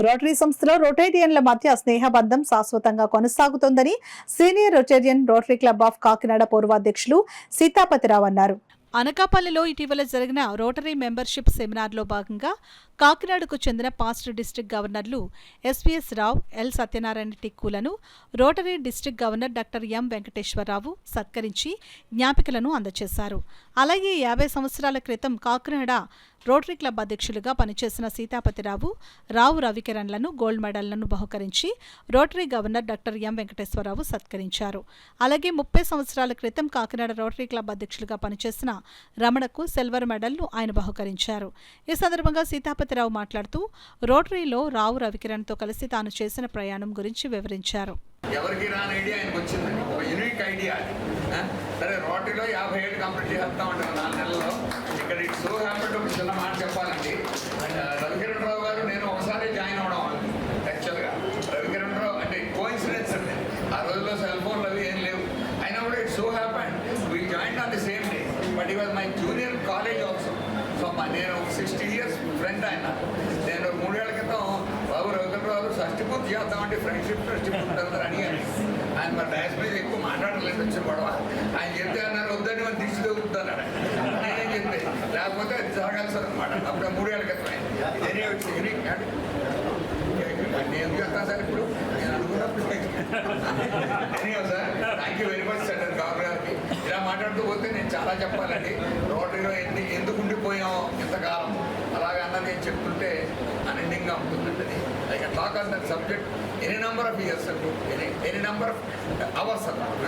Rotary సంస్థలో రొటేరియన్ల మధ్య స్నేహబంధం శాశ్వతంగా కొనసాగుతోందని senior Rotarian Rotary club of Kakinada పూర్వాధ్యక్షులు సీతాపతిరావు అన్నారు. అనకాపల్లిలో ఇటీవల జరిగిన రోటరీ మెంబర్షిప్ సెమినార్లో భాగంగా కాకినాడకు చెందిన పాస్ట్ డిస్టిక్ గవర్నర్లు ఎస్వీఎస్ రావు, ఎల్ సత్యనారాయణ టిక్కులను Rotary district governor doctor M Venkateswararao సత్కరించి జ్ఞాపికలను అందజేశారు. అలాగే 50 సంవత్సరాల క్రితం కాకినాడ రోటరీ క్లబ్ అధ్యక్షులుగా పనిచేసిన సీతాపతిరావు, రావు రవికిరణ్లను గోల్డ్ మెడల్లను బహుకరించి Rotary governor doctor M Venkateswararao సత్కరించారు. అలాగే 30 సంవత్సరాల క్రితం కాకినాడ రోటరీ క్లబ్ అధ్యక్షులుగా పనిచేసిన రమణకు సిల్వర్ మెడల్ను ఆయన బహుకరించారు. ఈ సందర్భంగా సీతాపతిరావు మాట్లాడుతూ రోటరీలో రావు రవికిరణ్తో కలిసి తాను చేసిన ప్రయాణం గురించి వివరించారు. ఎవరికి రాని ఐడియా ఆయనకు వచ్చిందండి, ఒక యూనిక్ ఐడియా అది. సరే, రోటరీలో 50 ఏళ్ళు కంప్లీట్ చేస్తా ఉంటాను 4 నెలల్లో. ఇక్కడ ఇట్ సో హ్యాపెండ్ ఒక చిన్న మాట చెప్పాలండి. రవికిరణ్ రావు గారు నేను ఒకసారి జాయిన్ అవడం యాక్చువల్గా. రవికిరణ్ రావు అంటే కోఇన్సిడెన్స్ అండి, ఆ రోజుల్లో సెల్ ఫోన్లు అవి ఏం లేవు. అయినా కూడా it so happened we join on the same day, but he was my junior college also. So నేను 60 years ఫ్రెండ్ ఆయన. నేను 3 ఏళ్ల క్రితం బాబు రవికిరణ్ రావు షష్టి పూర్తి చేద్దామంటే ఫ్రెండ్షిప్ అందరూ అడిగాను. ఆయన మరి డాన్స్ మీద ఎక్కువ మాట్లాడలేదు, వచ్చి గొడవ. ఆయన చెప్తే అన్నారు వద్దని మనం తీసి దొరుకుతున్నాడు. నేనేం చెప్తే లేకపోతే అది జరగాలి సార్ అనమాట. అప్పుడు 3 ఏళ్ల క్రితం నేను ఎందుకు వెళ్తాను సార్ ఇప్పుడు, నేను అనుకున్నప్పుడు. Sir thank you very much sir governor గారికి. ఇలా మాట్లాడుతూ పోతే నేను చాలా చెప్పాలండి. రోటరీలో ఎందుకు ఉండిపోయామో ఇంతకాలం అలాగే అన్నది నేను చెప్తుంటే అన్నింగ్గా ఉంటుందండి. అది I can talk on that subject any number of years అండి, ఎనీ నెంబర్ ఆఫ్ అవర్స్ అన్నమాట.